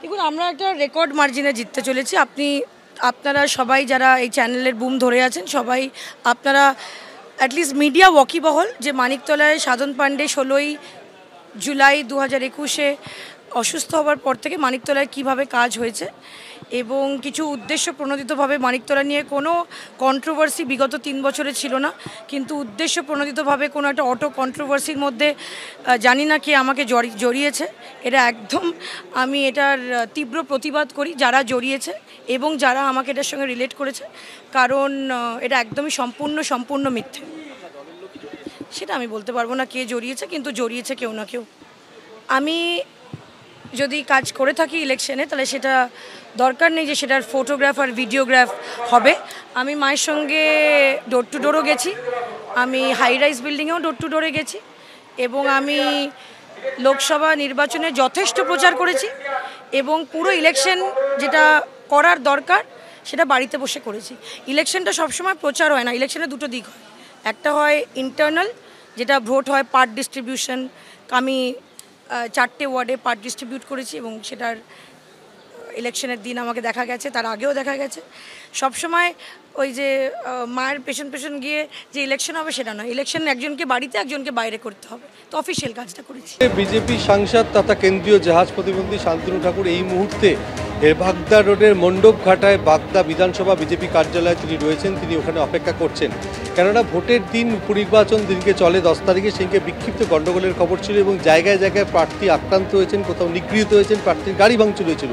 দেখুন, আমরা একটা রেকর্ড মার্জিনে জিততে চলেছি। আপনারা সবাই যারা এই চ্যানেলের বুম ধরে আছেন, সবাই আপনারা অ্যাটলিস্ট মিডিয়া ওয়াকিবহল যে মানিকতলায় সাধন পাণ্ডে 16ই জুলাই 2021-এ অসুস্থ হওয়ার পর থেকে মানিকতলায় কিভাবে কাজ হয়েছে এবং কিছু উদ্দেশ্য প্রণোদিতভাবে মানিকতলা নিয়ে কোনো কন্ট্রোভার্সি বিগত 3 বছরে ছিল না, কিন্তু উদ্দেশ্য প্রণোদিতভাবে কোনো একটা অটো কন্ট্রোভার্সির মধ্যে জানি না কে আমাকে জড়িয়েছে। এটা একদম আমি এটার তীব্র প্রতিবাদ করি যারা জড়িয়েছে এবং যারা আমাকে এটার সঙ্গে রিলেট করেছে, কারণ এটা একদমই সম্পূর্ণ মিথ্যে। সেটা আমি বলতে পারবো না কে জড়িয়েছে, কিন্তু জড়িয়েছে কেউ না কেউ। আমি যদি কাজ করে থাকি ইলেকশনে, তাহলে সেটা দরকার নেই যে সেটার ফটোগ্রাফ আর ভিডিওগ্রাফ হবে। আমি মায়ের সঙ্গে ডোর টু ডোরও গেছি, আমি হাই রাইজ বিল্ডিংয়েও ডোর টু ডোরে গেছি এবং আমি লোকসভা নির্বাচনে যথেষ্ট প্রচার করেছি এবং পুরো ইলেকশন যেটা করার দরকার সেটা বাড়িতে বসে করেছি। ইলেকশনটা সবসময় প্রচার হয় না, ইলেকশনে দুটো দিক হয়। একটা হয় ইন্টারনাল, যেটা ভোট হয় পার্ট ডিস্ট্রিবিউশন। আমি 4টে ওয়ার্ডে পার্ট ডিস্ট্রিবিউট করেছি এবং সেটার ইলেকশনের দিন আমাকে দেখা গেছে, তার আগেও দেখা গেছে। সবসময় ওই যে মায়ের পেছন গিয়ে যে ইলেকশন হবে সেটা নয়, ইলেকশন একজনকে বাড়িতে একজনকে বাইরে করতে হবে, তো অফিসিয়াল কাজটা করেছি। বিজেপি সাংসদ তথা কেন্দ্রীয় জাহাজ প্রতিমন্ত্রী শান্তনু ঠাকুর এই মুহূর্তে বাগদা রোডের মণ্ডপঘাটায় বাগদা বিধানসভা বিজেপি কার্যালয়ে তিনি রয়েছেন। তিনি ওখানে অপেক্ষা করছেন, কেননা ভোটের দিন উপনির্বাচন দিনকে চলে 10 তারিখে, সেদিকে বিক্ষিপ্ত গণ্ডগোলের খবর ছিল এবং জায়গায় জায়গায় প্রার্থী আক্রান্ত হয়েছেন, কোথাও নিগৃহীত হয়েছেন, প্রার্থীর গাড়ি ভাঙচুর হয়েছিল।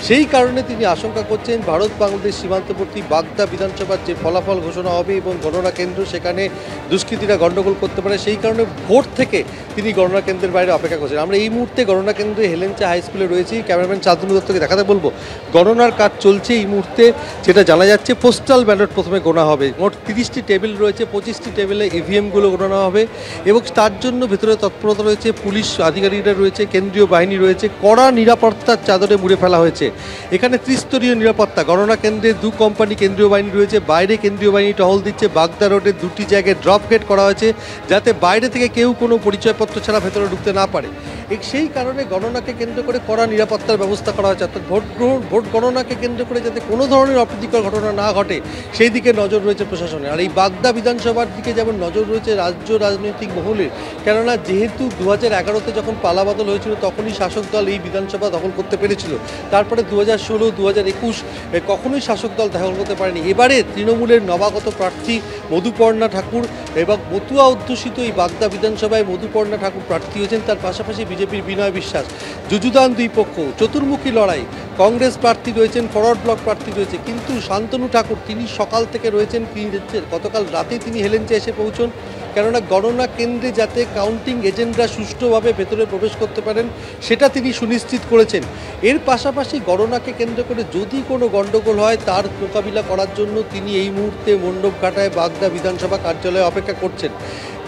সেই কারণে তিনি আশঙ্কা করছেন ভারত বাংলাদেশ সীমান্তবর্তী বাগদা বিধানসভার যে ফলাফল ঘোষণা হবে এবং গণনা কেন্দ্র, সেখানে দুষ্কৃতীরা গণ্ডগোল করতে পারে, সেই কারণে ভোট থেকে তিনি গণনা কেন্দ্রের বাইরে অপেক্ষা করছেন। আমরা এই মুহূর্তে গণনা কেন্দ্রে হেলেঞ্চা হাই স্কুলে রয়েছি। ক্যামেরাম্যান শান্তনু দত্তকে দেখাতে বলবো, গণনার কাজ চলছে এই মুহূর্তে। যেটা জানা যাচ্ছে, পোস্টাল ব্যালট প্রথমে গোনা হবে। মোট 30টি টেবিল রয়েছে, 25টি টেবিলে ইভিএমগুলো গণনা হবে এবং তার জন্য ভেতরে তৎপরতা রয়েছে, পুলিশ আধিকারিকরা রয়েছে, কেন্দ্রীয় বাহিনী রয়েছে, কড়া নিরাপত্তার চাদরে মুড়ে ফেলা হয়েছে। এখানে ত্রিস্তরীয় নিরাপত্তা, গণনা কেন্দ্রে 2 কোম্পানি কেন্দ্রীয় বাহিনী রয়েছে, বাইরে কেন্দ্রীয় বাহিনী টহল দিচ্ছে। বাগদা রোডের 2টি জায়গায় ড্রপ গেট করা হয়েছে, যাতে বাইরে থেকে কেউ কোনো পরিচয়পত্র ছাড়া ভেতরে ঢুকতে না পারে। সেই কারণে গণনাকে কেন্দ্র করে কড়া নিরাপত্তার ব্যবস্থা করা হয়েছে। অর্থাৎ ভোট গণনাকে কেন্দ্র করে যাতে কোনো ধরনের অপ্রীতিকর ঘটনা না ঘটে, সেই দিকে নজর রয়েছে প্রশাসনের। আর এই বাগদা বিধানসভার দিকে যেমন নজর রয়েছে রাজ্য রাজনৈতিক মহলের, কেননা যেহেতু 2011-তে যখন পালাবদল হয়েছিল তখনই শাসক দল এই বিধানসভা দখল করতে পেরেছিল। তারপরে 2016, 2021 কখনোই শাসক দল দখল করতে পারেনি। এবারে তৃণমূলের নবাগত প্রার্থী মধুপর্ণা ঠাকুর এবং মতুয়া অধ্যুষিত এই বাগদা বিধানসভায় মধুপর্ণা ঠাকুর প্রার্থী হয়েছেন। তার পাশাপাশি বিজেপির বিনয় বিশ্বাস, যুযুদান দুই পক্ষ, চতুর্মুখী লড়াই। কংগ্রেস প্রার্থী রয়েছেন, ফরওয়ার্ড ব্লক প্রার্থী রয়েছে, কিন্তু শান্তনু ঠাকুর তিনি সকাল থেকে রয়েছেন। গতকাল রাতে তিনি হেলেঞ্চে এসে পৌঁছন, কেননা গণনা কেন্দ্রে যাতে কাউন্টিং এজেন্টরা সুষ্ঠুভাবে ভেতরে প্রবেশ করতে পারেন সেটা তিনি সুনিশ্চিত করেছেন। এর পাশাপাশি গণনাকে কেন্দ্র করে যদি কোনো গণ্ডগোল হয় তার মোকাবিলা করার জন্য তিনি এই মুহূর্তে মণ্ডপঘাটায় বাগদা বিধানসভা কার্যালয়ে অপেক্ষা করছেন।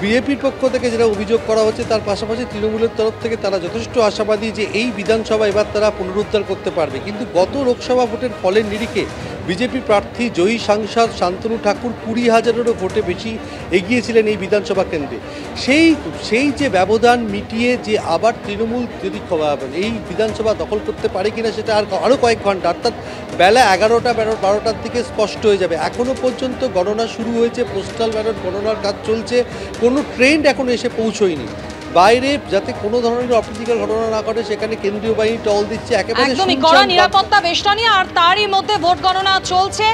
বিজেপির পক্ষ থেকে যেটা অভিযোগ করা হচ্ছে, তার পাশাপাশি তৃণমূলের তরফ থেকে তারা যথেষ্ট আশাবাদী যে এই বিধানসভা এবার তারা পুনরুদ্ধার করতে পারবে। কিন্তু গত লোকসভা ভোটের ফলের নিরিখে বিজেপি প্রার্থী জয়ী সাংসদ শান্তনু ঠাকুর 20,000-এরও ভোটে বেশি এগিয়েছিলেন এই বিধানসভা কেন্দ্রে। সেই যে ব্যবধান মিটিয়ে যে আবার তৃণমূল যদি এই বিধানসভা দখল করতে পারে কিনা সেটা আরও কয়েক ঘন্টা, অর্থাৎ বেলা 11টা 12টার দিকে স্পষ্ট হয়ে যাবে। এখনও পর্যন্ত গণনা শুরু হয়েছে, পোস্টাল ব্যালট গণনার কাজ চলছে, কোনো ট্রেন্ড এখনও এসে পৌঁছয়নি। বাইরে যাতে কোনো ধরনের অপ্রীতিকর ঘটনা না ঘটে সেখানে কেন্দ্রীয় বাহিনী টহল দিচ্ছে, একেবারে একদমই কড়া নিরাপত্তা বেষ্টনী। আর তারই মধ্যে ভোট গণনা চলছে।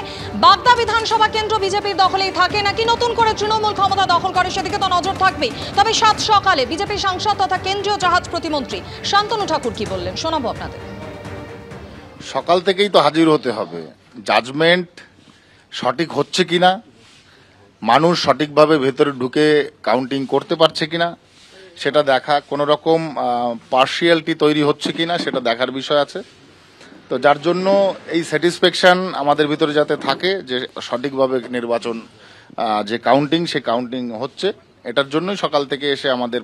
বাগদা বিধানসভা কেন্দ্র বিজেপির দখলেই থাকে নাকি নতুন করে তৃণমূল ক্ষমতা দখল করে, সেদিকে তো নজর থাকবে। তবে সাত সকালে বিজেপি সাংসদ তথা কেন্দ্রীয় জাহাজ প্রতিমন্ত্রী শান্তনু ঠাকুর কি বললেন শোনাবো আপনাদের। সকাল থেকেই তো হাজির হতে হবে, জাজমেন্ট সঠিক হচ্ছে কিনা, মানুষ সঠিকভাবে ভেতরে ঢুকে কাউন্টিং করতে পারছে কিনা সেটা দেখা, কোনো রকম পার্শিয়ালিটি তৈরি হচ্ছে কিনা সেটা দেখার বিষয় আছে। তো যার জন্য এই স্যাটিসফ্যাকশন আমাদের ভিতরে যাতে থাকে যে সঠিকভাবে নির্বাচন যে কাউন্টিং সে কাউন্টিং হচ্ছে, এটার জন্যই সকাল থেকে এসে আমাদের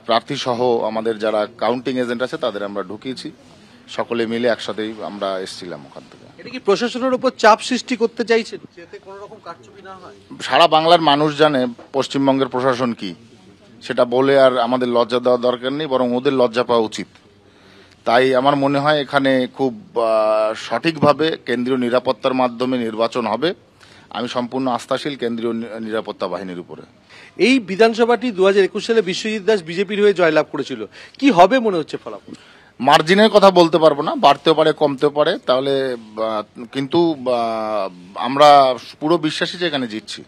প্রার্থী সহ আমাদের যারা কাউন্টিং এজেন্ট আছে তাদের আমরা ঢুকিয়েছি। সকলে মিলে একসাথেই আমরা এসেছিলাম ওখান থেকে। এটা কি প্রশাসনের উপর চাপ সৃষ্টি করতে চাইছেন যাতে কোনো রকম কারচুপি না হয়? সারা বাংলার মানুষ জানে পশ্চিমবঙ্গের প্রশাসন কি, সেটা বলে আর আমাদের লজ্জা দেওয়ার দরকার নেই, বরং ওদের লজ্জা পাওয়া উচিত। তাই আমার মনে হয় এখানে খুব সঠিকভাবে কেন্দ্রীয় নিরাপত্তার মাধ্যমে নির্বাচন হবে। আমি সম্পূর্ণ আস্থাশীল কেন্দ্রীয় নিরাপত্তা বাহিনীর উপরে। এই বিধানসভাটি 2021 সালে বিশ্বজিৎ দাস বিজেপির হয়ে জয়লাভ করেছিল, কি হবে মনে হচ্ছে ফলাফল? মার্জিনের কথা বলতে পারবো না, বাড়তেও পারে কমতেও পারে, তাহলে কিন্তু আমরা পুরো বিশ্বাসী যে এখানে জিতছি।